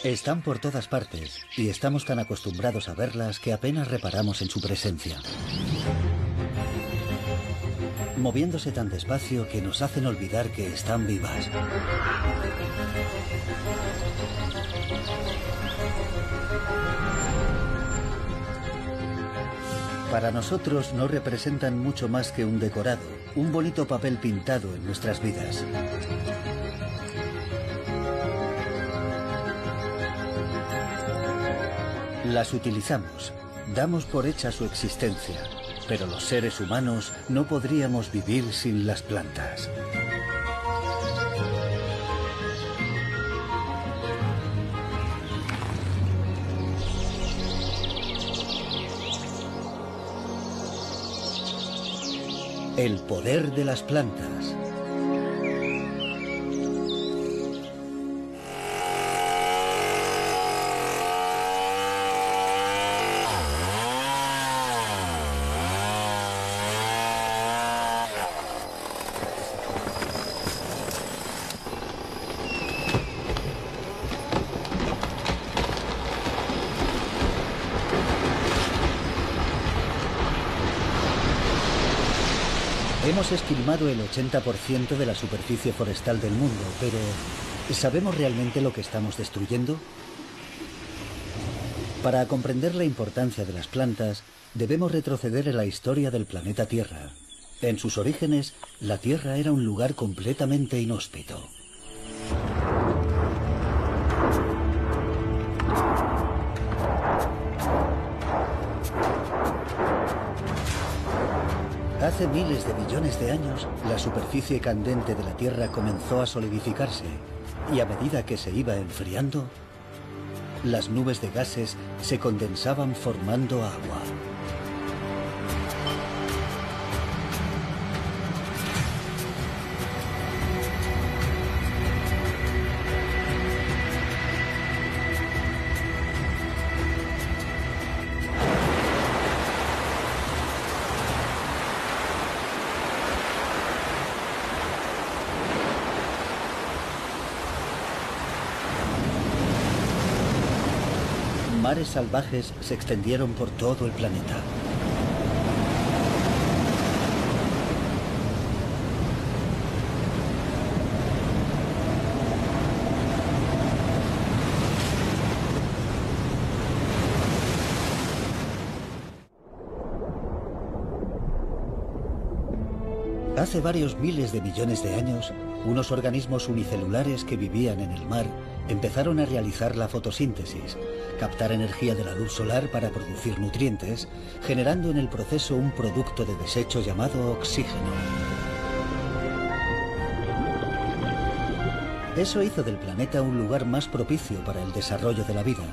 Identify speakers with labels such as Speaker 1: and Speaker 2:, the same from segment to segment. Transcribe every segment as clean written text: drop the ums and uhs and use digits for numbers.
Speaker 1: Están por todas partes y estamos tan acostumbrados a verlas que apenas reparamos en su presencia. Moviéndose tan despacio que nos hacen olvidar que están vivas. Para nosotros no representan mucho más que un decorado, un bonito papel pintado en nuestras vidas. Las utilizamos, damos por hecha su existencia, pero los seres humanos no podríamos vivir sin las plantas. El poder de las plantas. Hemos esquilmado el 80% de la superficie forestal del mundo, pero ¿sabemos realmente lo que estamos destruyendo? Para comprender la importancia de las plantas, debemos retroceder en la historia del planeta Tierra. En sus orígenes, la Tierra era un lugar completamente inhóspito. Hace miles de millones de años, la superficie candente de la Tierra comenzó a solidificarse y a medida que se iba enfriando, las nubes de gases se condensaban formando agua. Mares salvajes se extendieron por todo el planeta. Hace varios miles de millones de años, unos organismos unicelulares que vivían en el mar empezaron a realizar la fotosíntesis, captar energía de la luz solar para producir nutrientes, generando en el proceso un producto de desecho llamado oxígeno. Eso hizo del planeta un lugar más propicio para el desarrollo de la vida.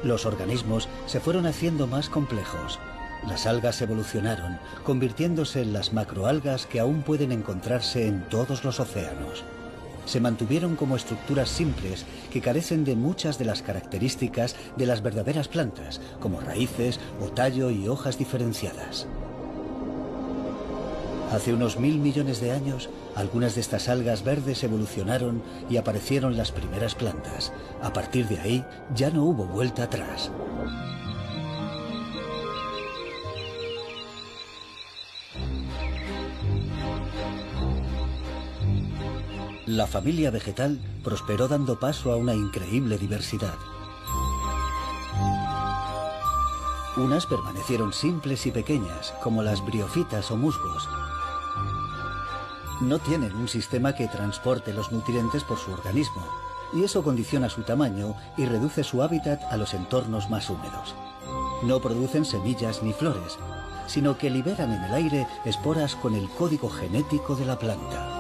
Speaker 1: Los organismos se fueron haciendo más complejos. Las algas evolucionaron, convirtiéndose en las macroalgas que aún pueden encontrarse en todos los océanos. Se mantuvieron como estructuras simples que carecen de muchas de las características de las verdaderas plantas, como raíces o tallo y hojas diferenciadas. Hace unos 1000 millones de años, algunas de estas algas verdes evolucionaron y aparecieron las primeras plantas. A partir de ahí, ya no hubo vuelta atrás. La familia vegetal prosperó dando paso a una increíble diversidad. Unas permanecieron simples y pequeñas, como las briofitas o musgos. No tienen un sistema que transporte los nutrientes por su organismo, y eso condiciona su tamaño y reduce su hábitat a los entornos más húmedos. No producen semillas ni flores, sino que liberan en el aire esporas con el código genético de la planta.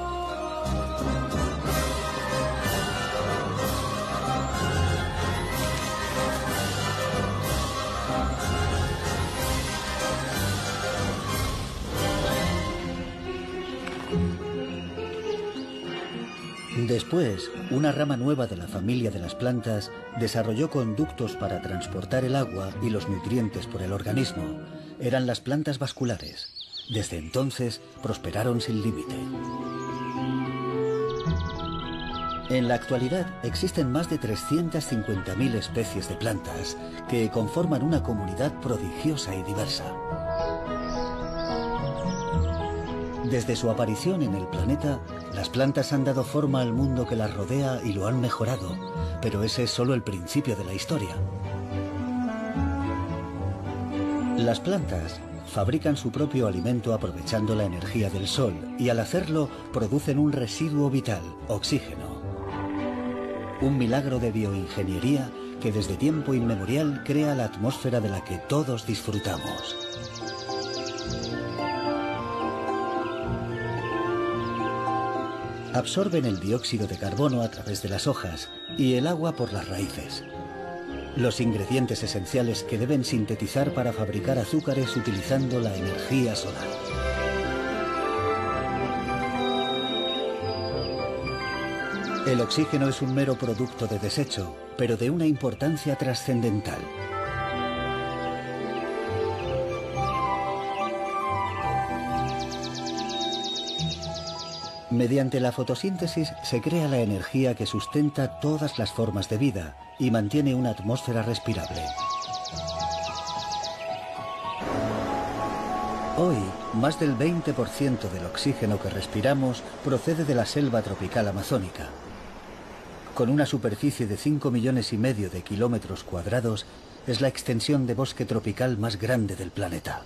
Speaker 1: Después, una rama nueva de la familia de las plantas desarrolló conductos para transportar el agua y los nutrientes por el organismo. Eran las plantas vasculares. Desde entonces, prosperaron sin límite. En la actualidad existen más de 350.000 especies de plantas que conforman una comunidad prodigiosa y diversa. Desde su aparición en el planeta, las plantas han dado forma al mundo que las rodea y lo han mejorado, pero ese es solo el principio de la historia. Las plantas fabrican su propio alimento aprovechando la energía del sol y al hacerlo producen un residuo vital, oxígeno. Un milagro de bioingeniería que desde tiempo inmemorial crea la atmósfera de la que todos disfrutamos. Absorben el dióxido de carbono a través de las hojas y el agua por las raíces. Los ingredientes esenciales que deben sintetizar para fabricar azúcares utilizando la energía solar. El oxígeno es un mero producto de desecho, pero de una importancia trascendental. Mediante la fotosíntesis se crea la energía que sustenta todas las formas de vida y mantiene una atmósfera respirable. Hoy, más del 20% del oxígeno que respiramos procede de la selva tropical amazónica. Con una superficie de 5,5 millones de kilómetros cuadrados, es la extensión de bosque tropical más grande del planeta.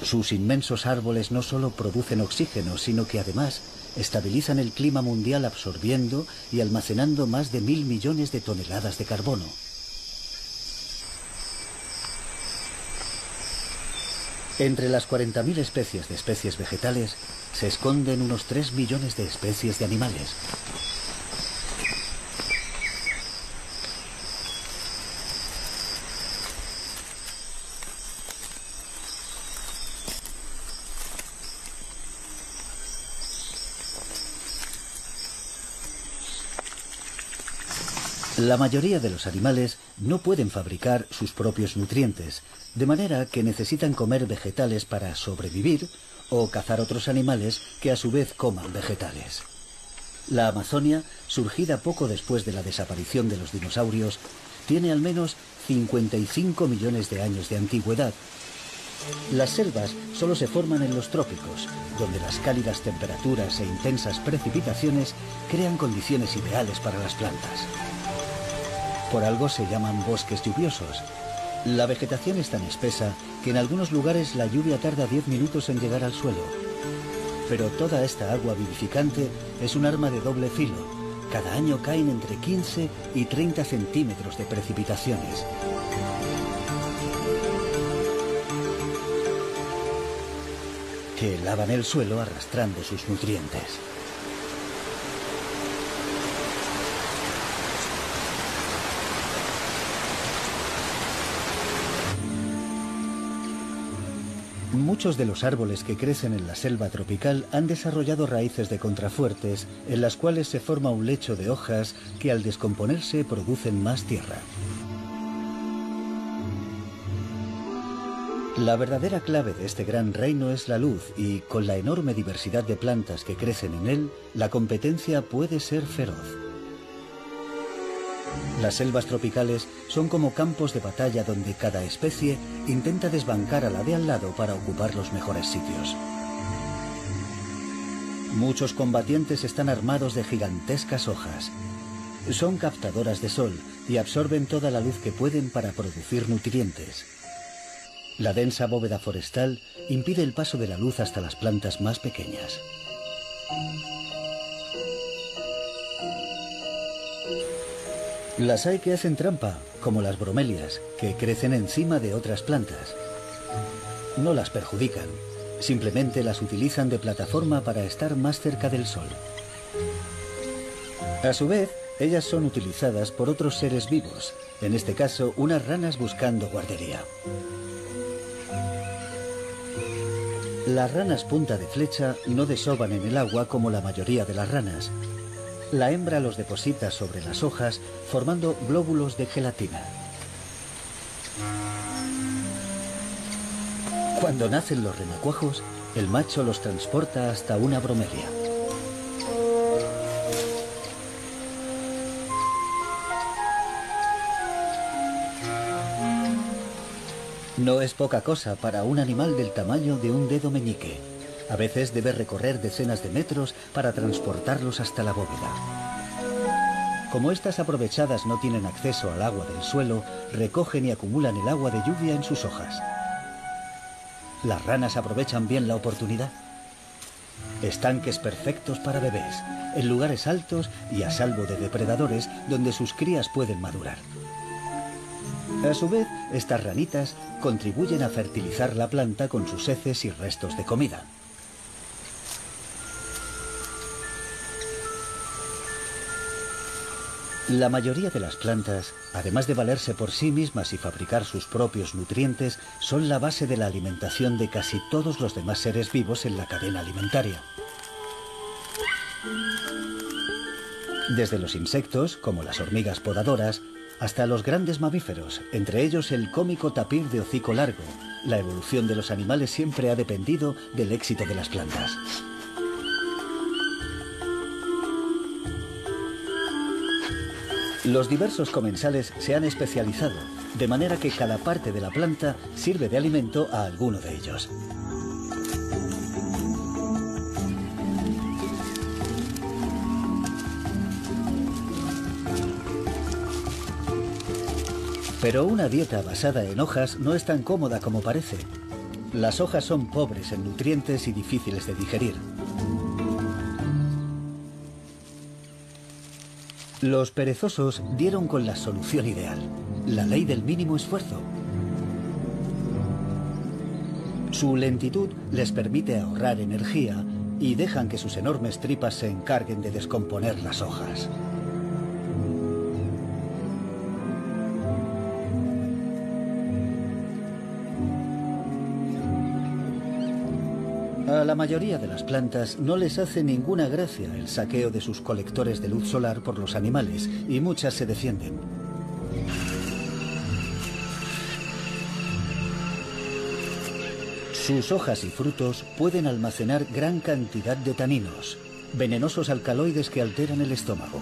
Speaker 1: Sus inmensos árboles no solo producen oxígeno, sino que además estabilizan el clima mundial absorbiendo y almacenando más de 1.000 millones de toneladas de carbono. Entre las 40.000 especies de especies vegetales se esconden unos 3 millones de especies de animales. La mayoría de los animales no pueden fabricar sus propios nutrientes, de manera que necesitan comer vegetales para sobrevivir o cazar otros animales que a su vez coman vegetales. La Amazonia, surgida poco después de la desaparición de los dinosaurios, tiene al menos 55 millones de años de antigüedad. Las selvas solo se forman en los trópicos, donde las cálidas temperaturas e intensas precipitaciones crean condiciones ideales para las plantas. Por algo se llaman bosques lluviosos. La vegetación es tan espesa que en algunos lugares la lluvia tarda 10 minutos en llegar al suelo. Pero toda esta agua vivificante es un arma de doble filo. Cada año caen entre 15 y 30 centímetros de precipitaciones. Que lavan el suelo arrastrando sus nutrientes. Muchos de los árboles que crecen en la selva tropical han desarrollado raíces de contrafuertes en las cuales se forma un lecho de hojas que al descomponerse producen más tierra. La verdadera clave de este gran reino es la luz y, con la enorme diversidad de plantas que crecen en él, la competencia puede ser feroz. Las selvas tropicales son como campos de batalla donde cada especie intenta desbancar a la de al lado para ocupar los mejores sitios. Muchos combatientes están armados de gigantescas hojas. Son captadoras de sol y absorben toda la luz que pueden para producir nutrientes. La densa bóveda forestal impide el paso de la luz hasta las plantas más pequeñas. Las hay que hacen trampa, como las bromelias, que crecen encima de otras plantas. No las perjudican, simplemente las utilizan de plataforma para estar más cerca del sol. A su vez, ellas son utilizadas por otros seres vivos, en este caso unas ranas buscando guardería. Las ranas punta de flecha no desovan en el agua como la mayoría de las ranas. La hembra los deposita sobre las hojas formando glóbulos de gelatina. Cuando nacen los renacuajos, el macho los transporta hasta una bromelia. No es poca cosa para un animal del tamaño de un dedo meñique. A veces debe recorrer decenas de metros para transportarlos hasta la bóveda. Como estas aprovechadas no tienen acceso al agua del suelo, recogen y acumulan el agua de lluvia en sus hojas. Las ranas aprovechan bien la oportunidad. Estanques perfectos para bebés, en lugares altos y a salvo de depredadores donde sus crías pueden madurar. A su vez, estas ranitas contribuyen a fertilizar la planta con sus heces y restos de comida. La mayoría de las plantas, además de valerse por sí mismas y fabricar sus propios nutrientes, son la base de la alimentación de casi todos los demás seres vivos en la cadena alimentaria. Desde los insectos, como las hormigas podadoras, hasta los grandes mamíferos, entre ellos el cómico tapir de hocico largo, la evolución de los animales siempre ha dependido del éxito de las plantas. Los diversos comensales se han especializado, de manera que cada parte de la planta sirve de alimento a alguno de ellos. Pero una dieta basada en hojas no es tan cómoda como parece. Las hojas son pobres en nutrientes y difíciles de digerir. Los perezosos dieron con la solución ideal, la ley del mínimo esfuerzo. Su lentitud les permite ahorrar energía y dejan que sus enormes tripas se encarguen de descomponer las hojas. A la mayoría de las plantas no les hace ninguna gracia el saqueo de sus colectores de luz solar por los animales, y muchas se defienden. Sus hojas y frutos pueden almacenar gran cantidad de taninos, venenosos alcaloides que alteran el estómago.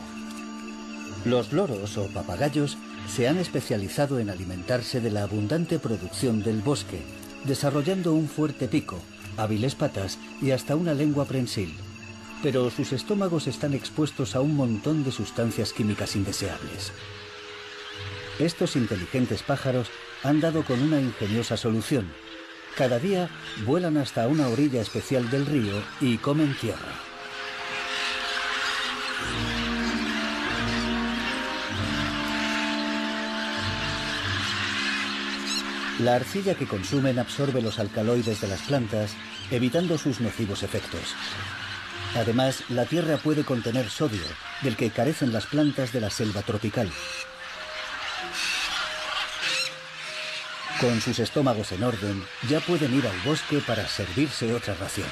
Speaker 1: Los loros o papagayos se han especializado en alimentarse de la abundante producción del bosque, desarrollando un fuerte pico, hábiles patas y hasta una lengua prensil. Pero sus estómagos están expuestos a un montón de sustancias químicas indeseables. Estos inteligentes pájaros han dado con una ingeniosa solución. Cada día vuelan hasta una orilla especial del río y comen tierra. La arcilla que consumen absorbe los alcaloides de las plantas, evitando sus nocivos efectos. Además, la tierra puede contener sodio, del que carecen las plantas de la selva tropical. Con sus estómagos en orden, ya pueden ir al bosque para servirse otra ración.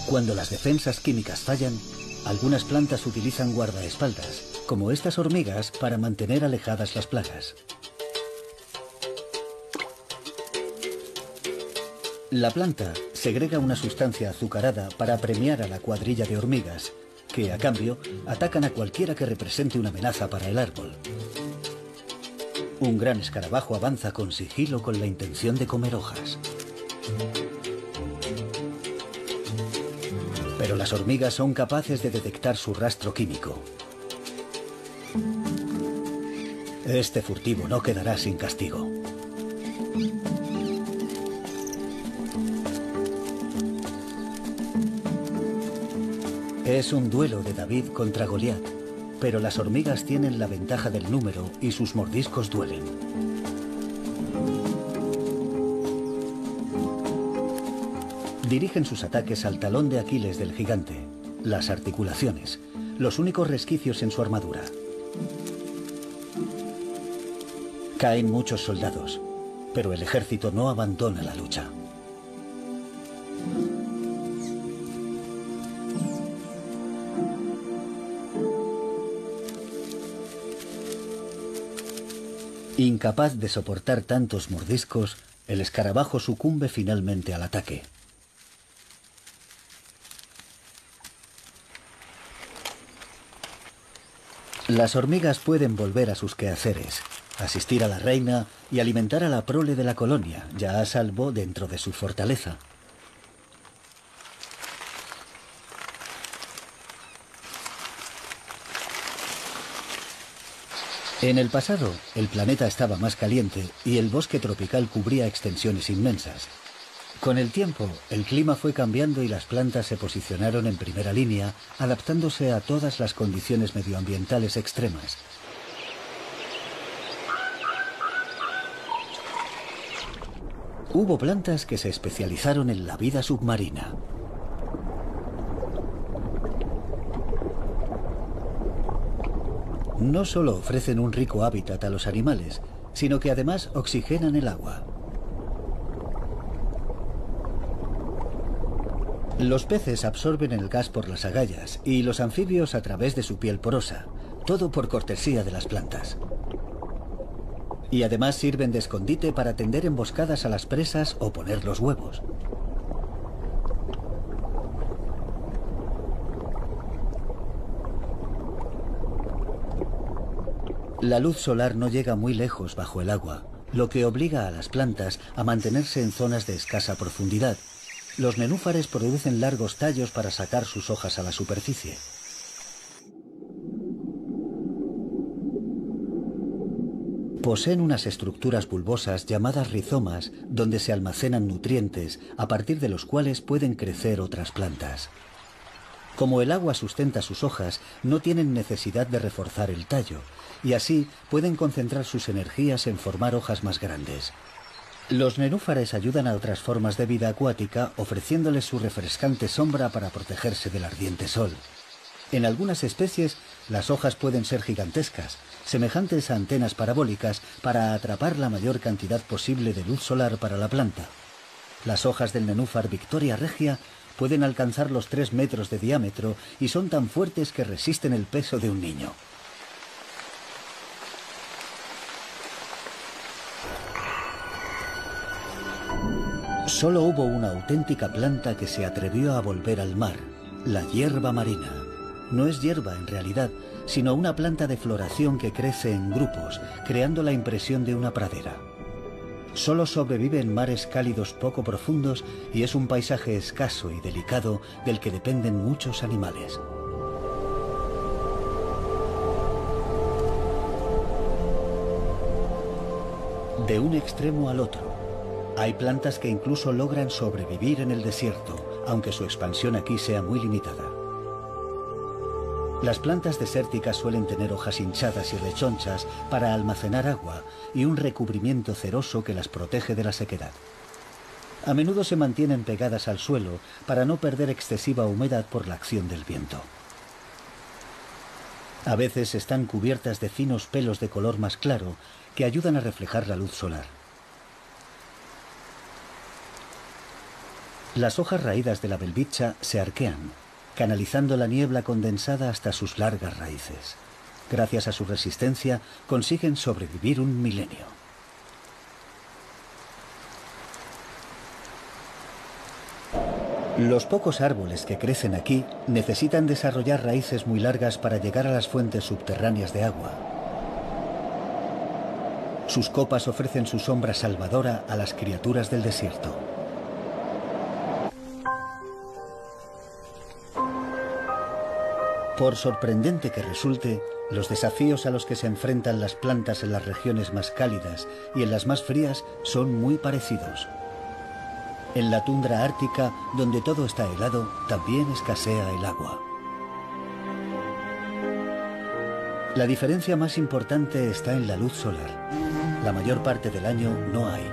Speaker 1: Cuando las defensas químicas fallan, algunas plantas utilizan guardaespaldas, como estas hormigas, para mantener alejadas las plagas. La planta segrega una sustancia azucarada para premiar a la cuadrilla de hormigas, que a cambio atacan a cualquiera que represente una amenaza para el árbol. Un gran escarabajo avanza con sigilo con la intención de comer hojas. Pero las hormigas son capaces de detectar su rastro químico. Este furtivo no quedará sin castigo. Es un duelo de David contra Goliat, pero las hormigas tienen la ventaja del número y sus mordiscos duelen. Dirigen sus ataques al talón de Aquiles del gigante, las articulaciones, los únicos resquicios en su armadura. Caen muchos soldados, pero el ejército no abandona la lucha. Incapaz de soportar tantos mordiscos, el escarabajo sucumbe finalmente al ataque. Las hormigas pueden volver a sus quehaceres, asistir a la reina y alimentar a la prole de la colonia, ya a salvo dentro de su fortaleza. En el pasado, el planeta estaba más caliente y el bosque tropical cubría extensiones inmensas. Con el tiempo, el clima fue cambiando y las plantas se posicionaron en primera línea, adaptándose a todas las condiciones medioambientales extremas. Hubo plantas que se especializaron en la vida submarina. No solo ofrecen un rico hábitat a los animales, sino que además oxigenan el agua. Los peces absorben el gas por las agallas y los anfibios a través de su piel porosa, todo por cortesía de las plantas. Y además sirven de escondite para tender emboscadas a las presas o poner los huevos. La luz solar no llega muy lejos bajo el agua, lo que obliga a las plantas a mantenerse en zonas de escasa profundidad. Los nenúfares producen largos tallos para sacar sus hojas a la superficie. Poseen unas estructuras bulbosas llamadas rizomas, donde se almacenan nutrientes, a partir de los cuales pueden crecer otras plantas. Como el agua sustenta sus hojas, no tienen necesidad de reforzar el tallo, y así pueden concentrar sus energías en formar hojas más grandes. Los nenúfares ayudan a otras formas de vida acuática, ofreciéndoles su refrescante sombra para protegerse del ardiente sol. En algunas especies, las hojas pueden ser gigantescas, semejantes a antenas parabólicas, para atrapar la mayor cantidad posible de luz solar para la planta. Las hojas del nenúfar Victoria regia pueden alcanzar los 3 metros de diámetro y son tan fuertes que resisten el peso de un niño. Solo hubo una auténtica planta que se atrevió a volver al mar, la hierba marina. No es hierba en realidad, sino una planta de floración que crece en grupos, creando la impresión de una pradera. Solo sobrevive en mares cálidos poco profundos y es un paisaje escaso y delicado del que dependen muchos animales. De un extremo al otro, hay plantas que incluso logran sobrevivir en el desierto, aunque su expansión aquí sea muy limitada. Las plantas desérticas suelen tener hojas hinchadas y rechonchas para almacenar agua y un recubrimiento ceroso que las protege de la sequedad. A menudo se mantienen pegadas al suelo para no perder excesiva humedad por la acción del viento. A veces están cubiertas de finos pelos de color más claro que ayudan a reflejar la luz solar. Las hojas raídas de la belvicha se arquean, canalizando la niebla condensada hasta sus largas raíces. Gracias a su resistencia, consiguen sobrevivir un milenio. Los pocos árboles que crecen aquí necesitan desarrollar raíces muy largas para llegar a las fuentes subterráneas de agua. Sus copas ofrecen su sombra salvadora a las criaturas del desierto. Por sorprendente que resulte, los desafíos a los que se enfrentan las plantas en las regiones más cálidas y en las más frías son muy parecidos. En la tundra ártica, donde todo está helado, también escasea el agua. La diferencia más importante está en la luz solar. La mayor parte del año no hay.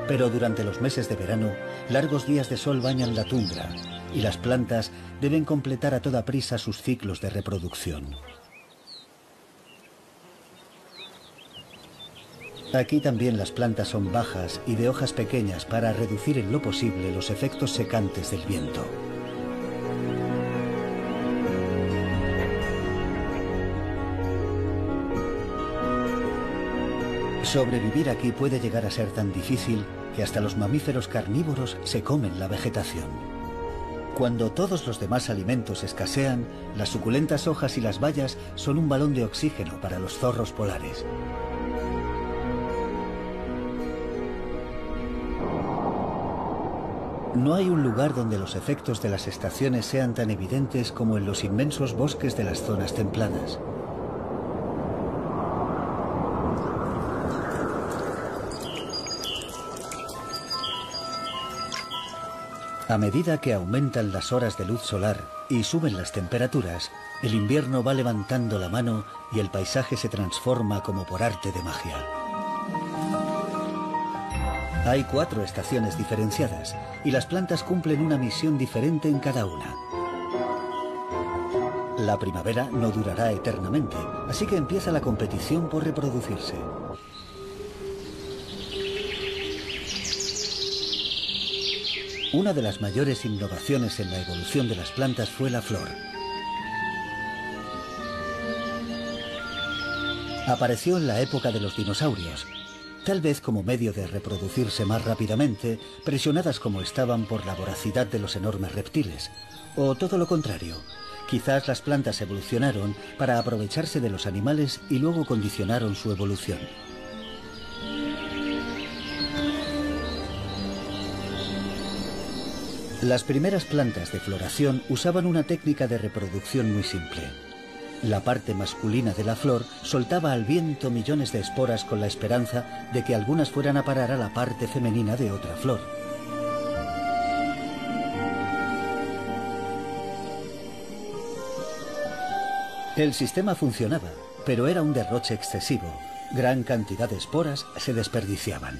Speaker 1: Pero durante los meses de verano, largos días de sol bañan la tundra y las plantas deben completar a toda prisa sus ciclos de reproducción. Aquí también las plantas son bajas y de hojas pequeñas para reducir en lo posible los efectos secantes del viento. Sobrevivir aquí puede llegar a ser tan difícil que hasta los mamíferos carnívoros se comen la vegetación. Cuando todos los demás alimentos escasean, las suculentas hojas y las bayas son un balón de oxígeno para los zorros polares. No hay un lugar donde los efectos de las estaciones sean tan evidentes como en los inmensos bosques de las zonas templadas. A medida que aumentan las horas de luz solar y suben las temperaturas, el invierno va levantando la mano y el paisaje se transforma como por arte de magia. Hay 4 estaciones diferenciadas y las plantas cumplen una misión diferente en cada una. La primavera no durará eternamente, así que empieza la competición por reproducirse. Una de las mayores innovaciones en la evolución de las plantas fue la flor. Apareció en la época de los dinosaurios, tal vez como medio de reproducirse más rápidamente, presionadas como estaban por la voracidad de los enormes reptiles. O todo lo contrario, quizás las plantas evolucionaron para aprovecharse de los animales y luego condicionaron su evolución. Las primeras plantas de floración usaban una técnica de reproducción muy simple. La parte masculina de la flor soltaba al viento millones de esporas con la esperanza de que algunas fueran a parar a la parte femenina de otra flor. El sistema funcionaba, pero era un derroche excesivo. Gran cantidad de esporas se desperdiciaban.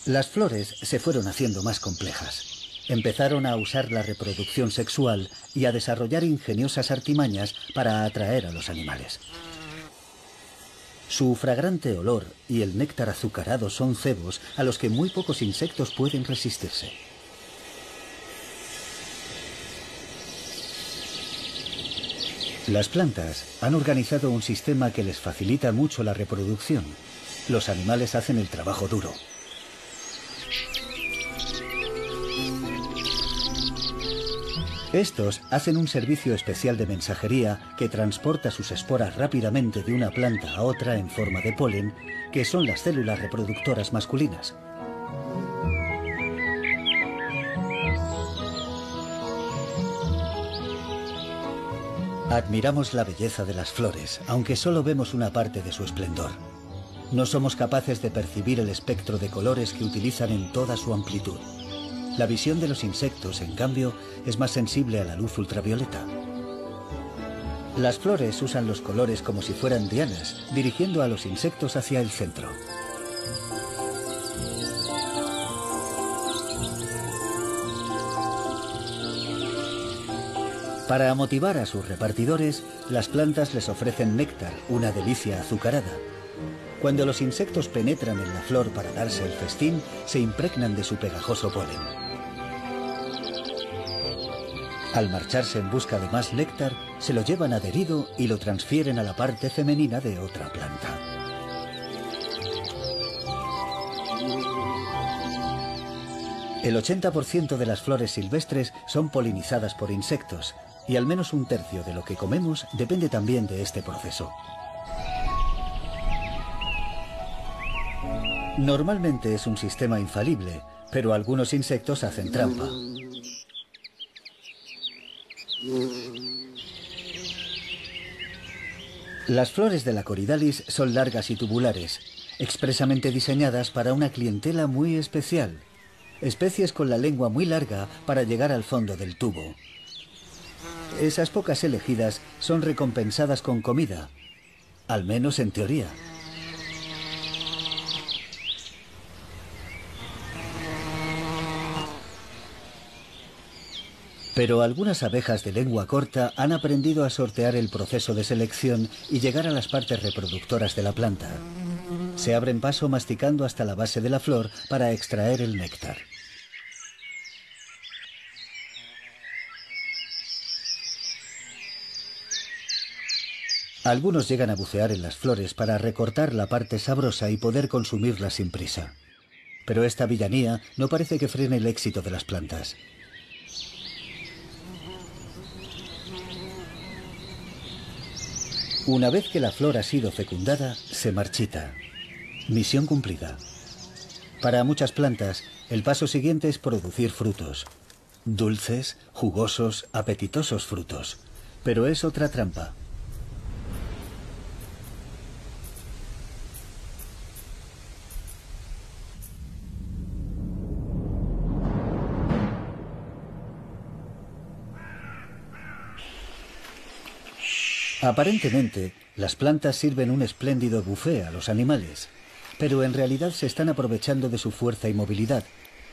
Speaker 1: Las flores se fueron haciendo más complejas. Empezaron a usar la reproducción sexual y a desarrollar ingeniosas artimañas para atraer a los animales. Su fragrante olor y el néctar azucarado son cebos a los que muy pocos insectos pueden resistirse. Las plantas han organizado un sistema que les facilita mucho la reproducción. Los animales hacen el trabajo duro. Estos hacen un servicio especial de mensajería que transporta sus esporas rápidamente de una planta a otra en forma de polen, que son las células reproductoras masculinas. Admiramos la belleza de las flores, aunque solo vemos una parte de su esplendor. No somos capaces de percibir el espectro de colores que utilizan en toda su amplitud. La visión de los insectos, en cambio, es más sensible a la luz ultravioleta. Las flores usan los colores como si fueran dianas, dirigiendo a los insectos hacia el centro. Para motivar a sus repartidores, las plantas les ofrecen néctar, una delicia azucarada. Cuando los insectos penetran en la flor para darse el festín, se impregnan de su pegajoso polen. Al marcharse en busca de más néctar, se lo llevan adherido y lo transfieren a la parte femenina de otra planta. El 80% de las flores silvestres son polinizadas por insectos, y al menos un tercio de lo que comemos depende también de este proceso. Normalmente es un sistema infalible, pero algunos insectos hacen trampa. Las flores de la Corydalis son largas y tubulares, expresamente diseñadas para una clientela muy especial. Especies con la lengua muy larga para llegar al fondo del tubo. Esas pocas elegidas son recompensadas con comida, al menos en teoría. Pero algunas abejas de lengua corta han aprendido a sortear el proceso de selección y llegar a las partes reproductoras de la planta. Se abren paso masticando hasta la base de la flor para extraer el néctar. Algunos llegan a bucear en las flores para recortar la parte sabrosa y poder consumirla sin prisa. Pero esta villanía no parece que frene el éxito de las plantas. Una vez que la flor ha sido fecundada, se marchita. Misión cumplida. Para muchas plantas, el paso siguiente es producir frutos. Dulces, jugosos, apetitosos frutos. Pero es otra trampa. Aparentemente, las plantas sirven un espléndido buffet a los animales, pero en realidad se están aprovechando de su fuerza y movilidad.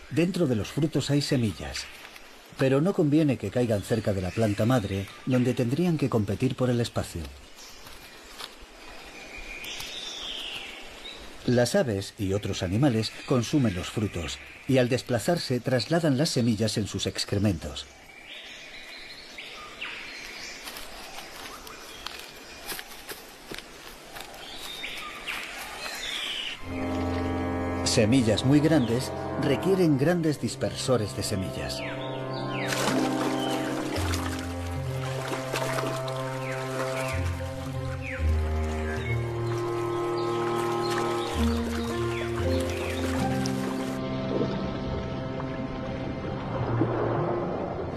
Speaker 1: Dentro de los frutos hay semillas, pero no conviene que caigan cerca de la planta madre, donde tendrían que competir por el espacio. Las aves y otros animales consumen los frutos y al desplazarse trasladan las semillas en sus excrementos. Semillas muy grandes requieren grandes dispersores de semillas.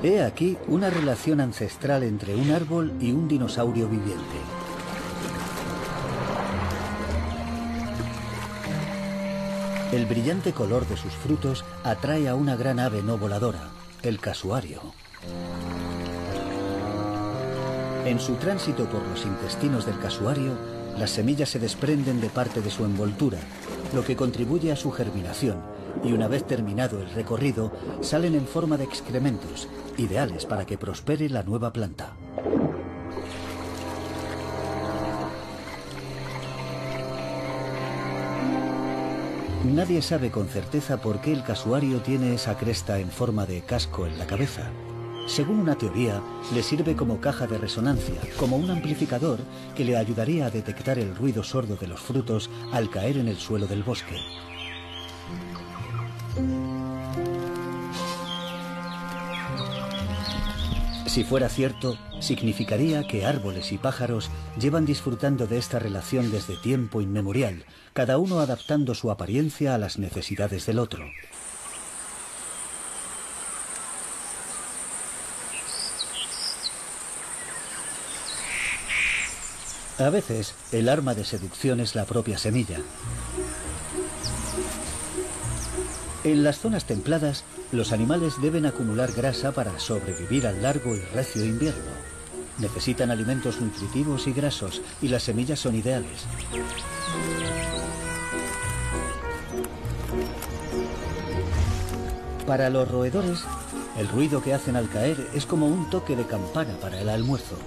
Speaker 1: He aquí una relación ancestral entre un árbol y un dinosaurio viviente. El brillante color de sus frutos atrae a una gran ave no voladora, el casuario. En su tránsito por los intestinos del casuario, las semillas se desprenden de parte de su envoltura, lo que contribuye a su germinación, y una vez terminado el recorrido, salen en forma de excrementos, ideales para que prospere la nueva planta. Nadie sabe con certeza por qué el casuario tiene esa cresta en forma de casco en la cabeza. Según una teoría, le sirve como caja de resonancia, como un amplificador que le ayudaría a detectar el ruido sordo de los frutos al caer en el suelo del bosque. Si fuera cierto, significaría que árboles y pájaros llevan disfrutando de esta relación desde tiempo inmemorial, cada uno adaptando su apariencia a las necesidades del otro. A veces, el arma de seducción es la propia semilla. En las zonas templadas, los animales deben acumular grasa para sobrevivir al largo y recio invierno. Necesitan alimentos nutritivos y grasos, y las semillas son ideales. Para los roedores, el ruido que hacen al caer es como un toque de campana para el almuerzo.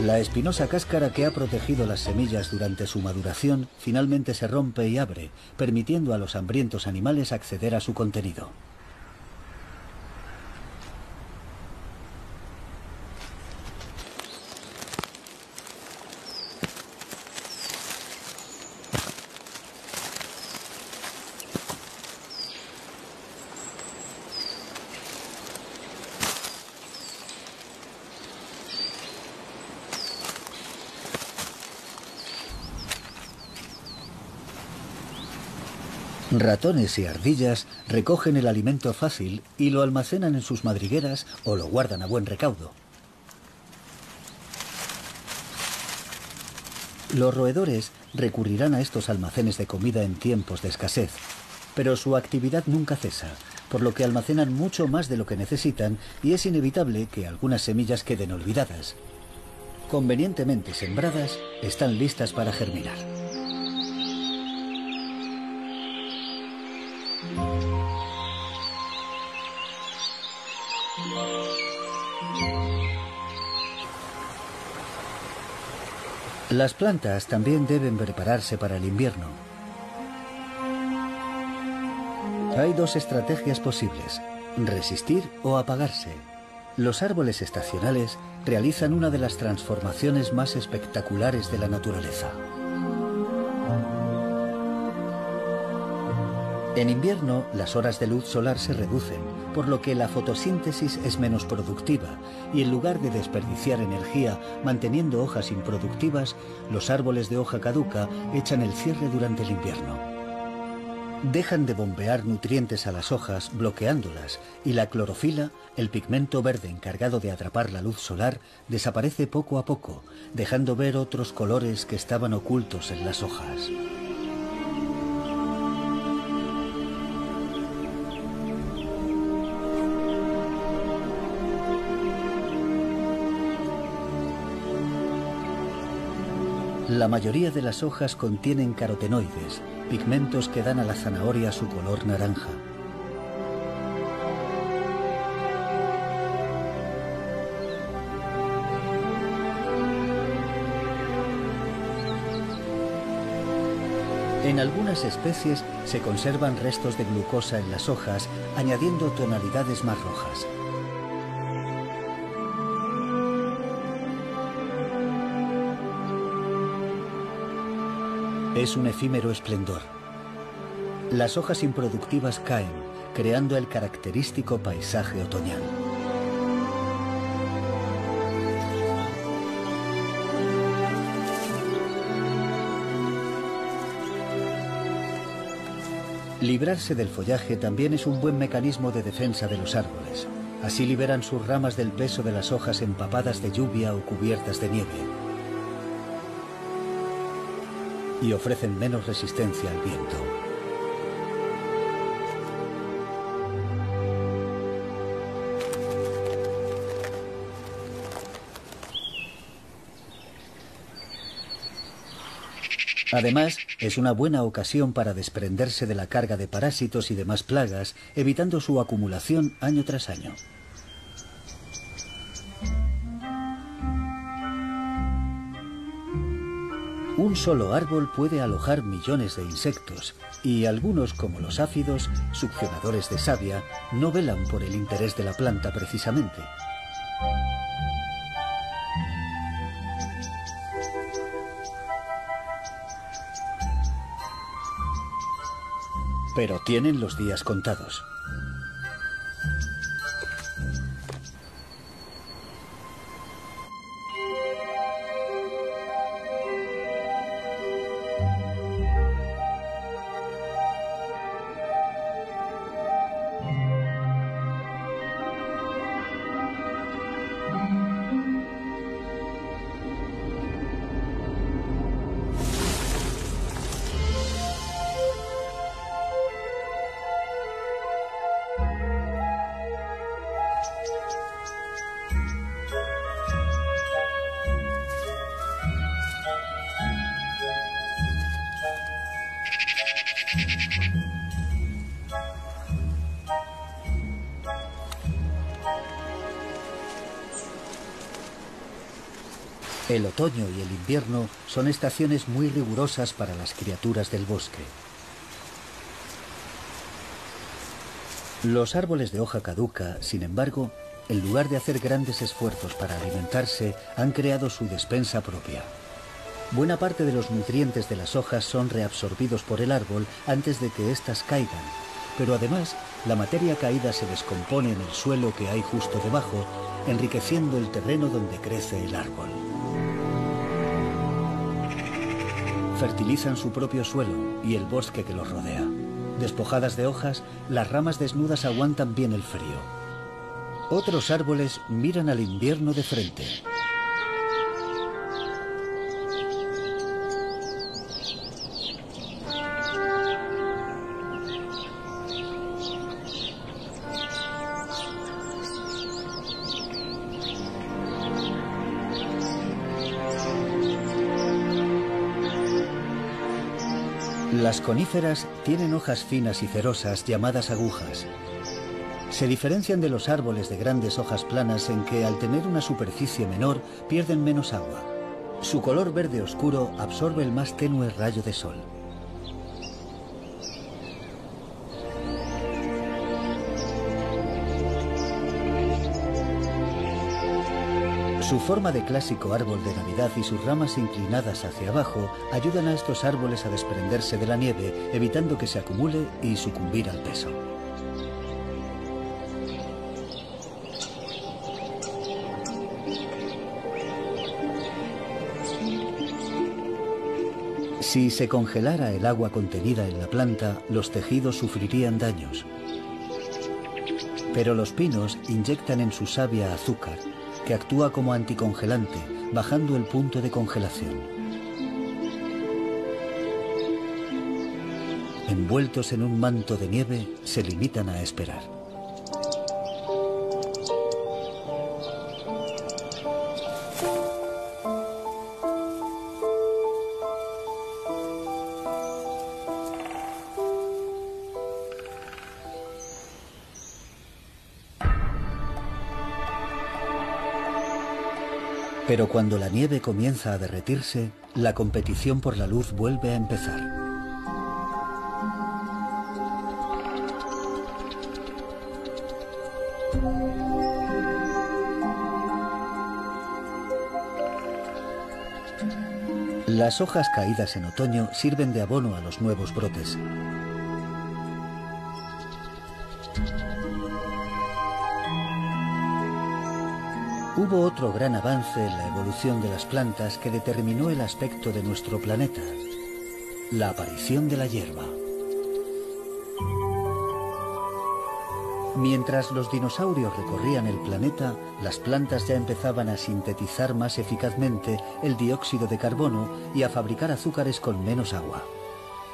Speaker 1: La espinosa cáscara que ha protegido las semillas durante su maduración finalmente se rompe y abre, permitiendo a los hambrientos animales acceder a su contenido. Ratones y ardillas recogen el alimento fácil y lo almacenan en sus madrigueras o lo guardan a buen recaudo. Los roedores recurrirán a estos almacenes de comida en tiempos de escasez, pero su actividad nunca cesa, por lo que almacenan mucho más de lo que necesitan y es inevitable que algunas semillas queden olvidadas. Convenientemente sembradas, están listas para germinar. Las plantas también deben prepararse para el invierno. Hay dos estrategias posibles: resistir o apagarse. Los árboles estacionales realizan una de las transformaciones más espectaculares de la naturaleza. En invierno, las horas de luz solar se reducen, por lo que la fotosíntesis es menos productiva, y en lugar de desperdiciar energía manteniendo hojas improductivas, los árboles de hoja caduca echan el cierre durante el invierno. Dejan de bombear nutrientes a las hojas, bloqueándolas, y la clorofila, el pigmento verde encargado de atrapar la luz solar, desaparece poco a poco, dejando ver otros colores que estaban ocultos en las hojas. La mayoría de las hojas contienen carotenoides, pigmentos que dan a la zanahoria su color naranja. En algunas especies se conservan restos de glucosa en las hojas, añadiendo tonalidades más rojas. Es un efímero esplendor. Las hojas improductivas caen, creando el característico paisaje otoñal. Librarse del follaje también es un buen mecanismo de defensa de los árboles. Así liberan sus ramas del peso de las hojas empapadas de lluvia o cubiertas de nieve. Y ofrecen menos resistencia al viento. Además, es una buena ocasión para desprenderse de la carga de parásitos y demás plagas, evitando su acumulación año tras año. Un solo árbol puede alojar millones de insectos, y algunos, como los áfidos, succionadores de savia, no velan por el interés de la planta precisamente. Pero tienen los días contados. El otoño y el invierno son estaciones muy rigurosas para las criaturas del bosque. Los árboles de hoja caduca, sin embargo, en lugar de hacer grandes esfuerzos para alimentarse, han creado su despensa propia. Buena parte de los nutrientes de las hojas son reabsorbidos por el árbol antes de que éstas caigan, pero además la materia caída se descompone en el suelo que hay justo debajo, enriqueciendo el terreno donde crece el árbol. Fertilizan su propio suelo y el bosque que los rodea. Despojadas de hojas, las ramas desnudas aguantan bien el frío. Otros árboles miran al invierno de frente. Las coníferas tienen hojas finas y cerosas llamadas agujas. Se diferencian de los árboles de grandes hojas planas en que, al tener una superficie menor, pierden menos agua. Su color verde oscuro absorbe el más tenue rayo de sol. Su forma de clásico árbol de Navidad y sus ramas inclinadas hacia abajo ayudan a estos árboles a desprenderse de la nieve, evitando que se acumule y sucumbir al peso. Si se congelara el agua contenida en la planta, los tejidos sufrirían daños. Pero los pinos inyectan en su savia azúcar, que actúa como anticongelante, bajando el punto de congelación. Envueltos en un manto de nieve, se limitan a esperar. Pero cuando la nieve comienza a derretirse, la competición por la luz vuelve a empezar. Las hojas caídas en otoño sirven de abono a los nuevos brotes. Hubo otro gran avance en la evolución de las plantas que determinó el aspecto de nuestro planeta: la aparición de la hierba. Mientras los dinosaurios recorrían el planeta, las plantas ya empezaban a sintetizar más eficazmente el dióxido de carbono y a fabricar azúcares con menos agua.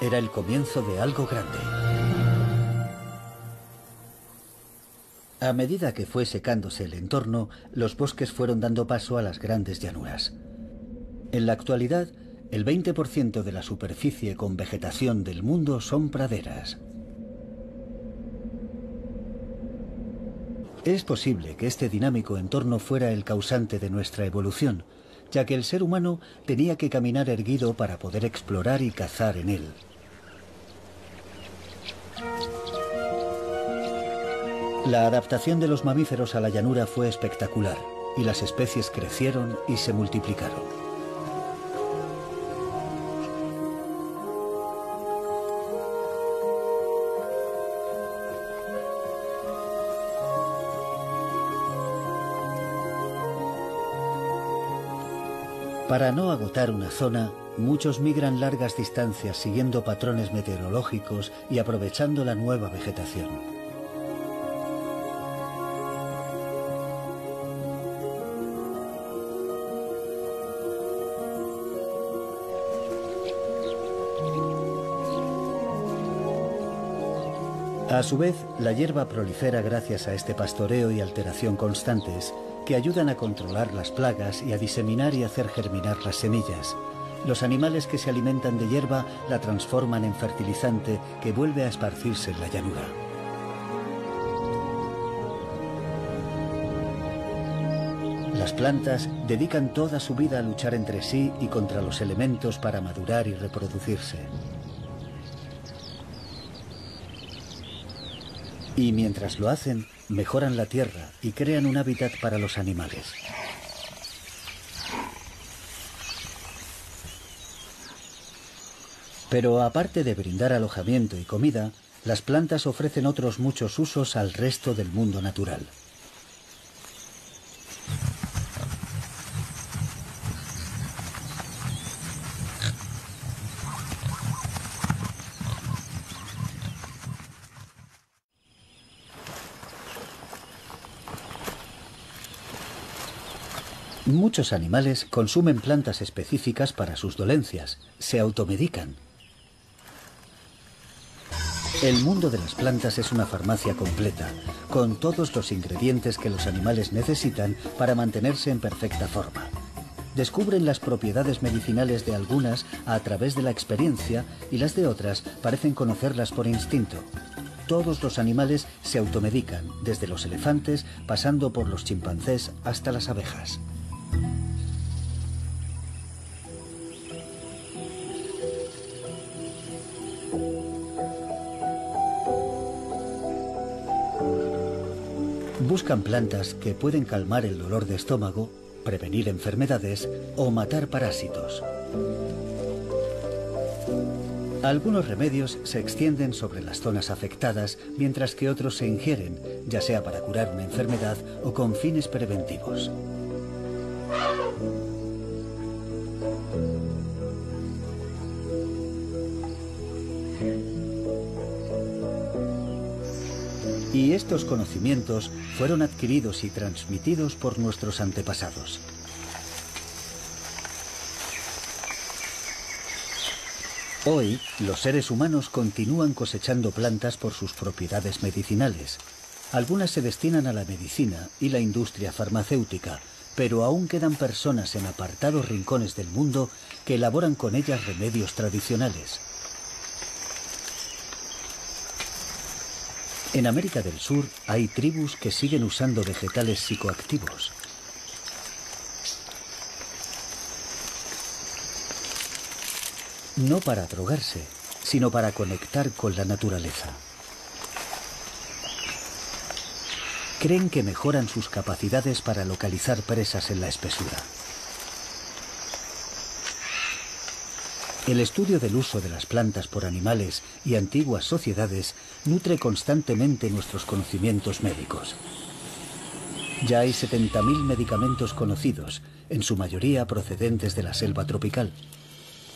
Speaker 1: Era el comienzo de algo grande. A medida que fue secándose el entorno, los bosques fueron dando paso a las grandes llanuras. En la actualidad, el 20% de la superficie con vegetación del mundo son praderas. Es posible que este dinámico entorno fuera el causante de nuestra evolución, ya que el ser humano tenía que caminar erguido para poder explorar y cazar en él. La adaptación de los mamíferos a la llanura fue espectacular, y las especies crecieron y se multiplicaron. Para no agotar una zona, muchos migran largas distancias siguiendo patrones meteorológicos y aprovechando la nueva vegetación. A su vez, la hierba prolifera gracias a este pastoreo y alteración constantes, que ayudan a controlar las plagas y a diseminar y hacer germinar las semillas. Los animales que se alimentan de hierba la transforman en fertilizante que vuelve a esparcirse en la llanura. Las plantas dedican toda su vida a luchar entre sí y contra los elementos para madurar y reproducirse. Y mientras lo hacen, mejoran la tierra y crean un hábitat para los animales. Pero aparte de brindar alojamiento y comida, las plantas ofrecen otros muchos usos al resto del mundo natural. Muchos animales consumen plantas específicas para sus dolencias, se automedican. El mundo de las plantas es una farmacia completa, con todos los ingredientes que los animales necesitan para mantenerse en perfecta forma. Descubren las propiedades medicinales de algunas a través de la experiencia y las de otras parecen conocerlas por instinto. Todos los animales se automedican, desde los elefantes, pasando por los chimpancés hasta las abejas. Buscan plantas que pueden calmar el dolor de estómago, prevenir enfermedades o matar parásitos. Algunos remedios se extienden sobre las zonas afectadas, mientras que otros se ingieren, ya sea para curar una enfermedad o con fines preventivos. Y estos conocimientos fueron adquiridos y transmitidos por nuestros antepasados. Hoy, los seres humanos continúan cosechando plantas por sus propiedades medicinales. Algunas se destinan a la medicina y la industria farmacéutica, pero aún quedan personas en apartados rincones del mundo que elaboran con ellas remedios tradicionales. En América del Sur hay tribus que siguen usando vegetales psicoactivos. No para drogarse, sino para conectar con la naturaleza. Creen que mejoran sus capacidades para localizar presas en la espesura. El estudio del uso de las plantas por animales y antiguas sociedades nutre constantemente nuestros conocimientos médicos. Ya hay 70.000 medicamentos conocidos, en su mayoría procedentes de la selva tropical.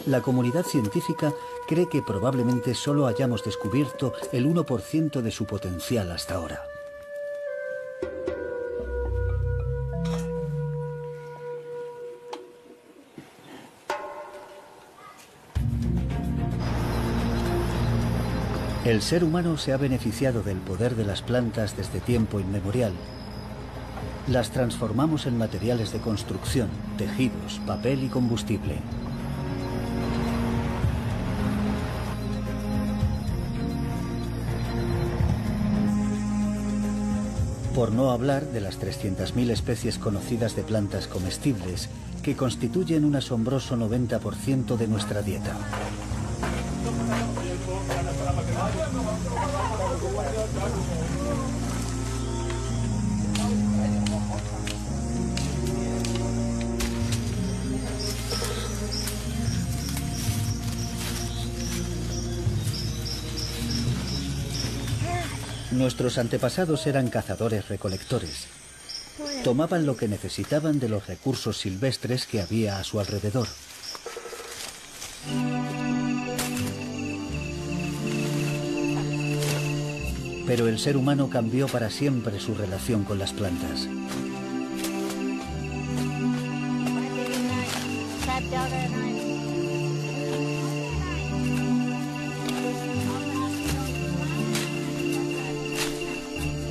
Speaker 1: La comunidad científica cree que probablemente solo hayamos descubierto el 1% de su potencial hasta ahora. El ser humano se ha beneficiado del poder de las plantas desde tiempo inmemorial. Las transformamos en materiales de construcción, tejidos, papel y combustible. Por no hablar de las 300.000 especies conocidas de plantas comestibles, que constituyen un asombroso 90% de nuestra dieta. Nuestros antepasados eran cazadores-recolectores. Tomaban lo que necesitaban de los recursos silvestres que había a su alrededor. Pero el ser humano cambió para siempre su relación con las plantas.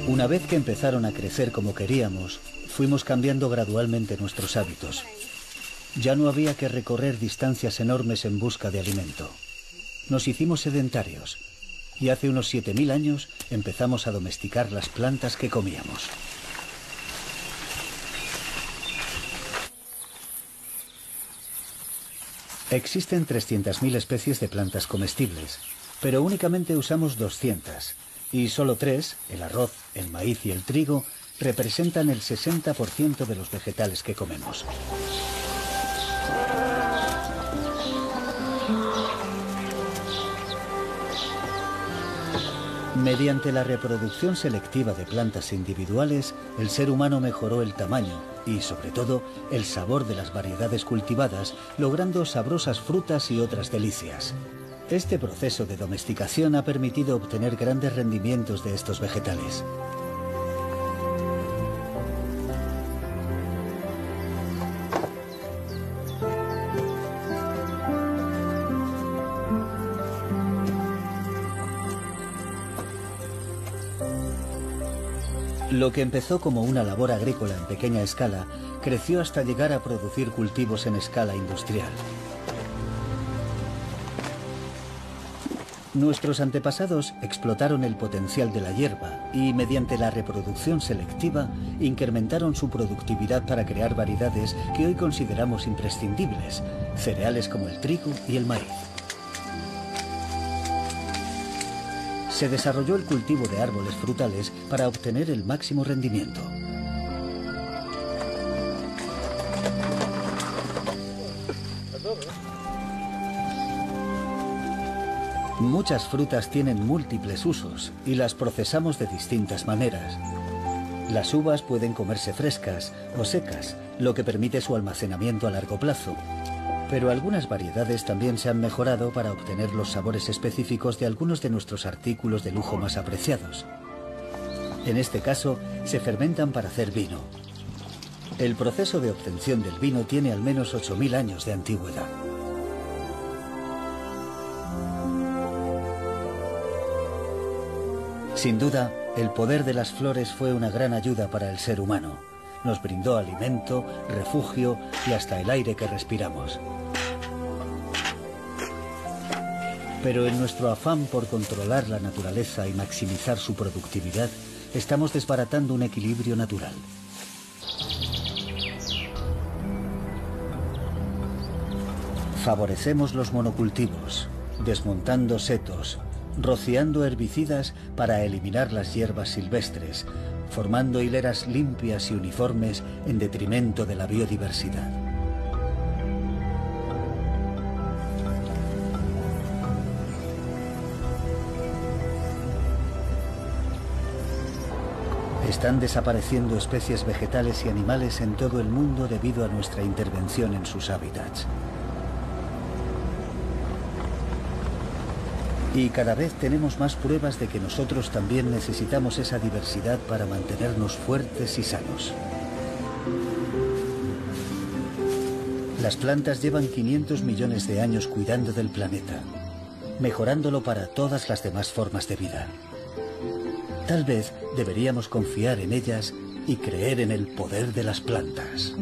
Speaker 1: Una vez que empezaron a crecer como queríamos, fuimos cambiando gradualmente nuestros hábitos. Ya no había que recorrer distancias enormes en busca de alimento. Nos hicimos sedentarios y hace unos 7.000 años empezamos a domesticar las plantas que comíamos. Existen 300.000 especies de plantas comestibles, pero únicamente usamos 200. Y solo 3, el arroz, el maíz y el trigo, representan el 60% de los vegetales que comemos. Mediante la reproducción selectiva de plantas individuales, el ser humano mejoró el tamaño y, sobre todo, el sabor de las variedades cultivadas, logrando sabrosas frutas y otras delicias. Este proceso de domesticación ha permitido obtener grandes rendimientos de estos vegetales. Lo que empezó como una labor agrícola en pequeña escala, creció hasta llegar a producir cultivos en escala industrial. Nuestros antepasados explotaron el potencial de la hierba y, mediante la reproducción selectiva, incrementaron su productividad para crear variedades que hoy consideramos imprescindibles, cereales como el trigo y el maíz. se desarrolló el cultivo de árboles frutales para obtener el máximo rendimiento. Muchas frutas tienen múltiples usos y las procesamos de distintas maneras. Las uvas pueden comerse frescas o secas, lo que permite su almacenamiento a largo plazo. Pero algunas variedades también se han mejorado para obtener los sabores específicos de algunos de nuestros artículos de lujo más apreciados. En este caso, se fermentan para hacer vino. El proceso de obtención del vino tiene al menos 8000 años de antigüedad. Sin duda, el poder de las flores fue una gran ayuda para el ser humano. Nos brindó alimento, refugio y hasta el aire que respiramos. Pero en nuestro afán por controlar la naturaleza y maximizar su productividad, estamos desbaratando un equilibrio natural. Favorecemos los monocultivos, desmontando setos, rociando herbicidas para eliminar las hierbas silvestres, formando hileras limpias y uniformes en detrimento de la biodiversidad. Están desapareciendo especies vegetales y animales en todo el mundo debido a nuestra intervención en sus hábitats. Y cada vez tenemos más pruebas de que nosotros también necesitamos esa diversidad para mantenernos fuertes y sanos. Las plantas llevan 500 millones de años cuidando del planeta, mejorándolo para todas las demás formas de vida. Tal vez deberíamos confiar en ellas y creer en el poder de las plantas.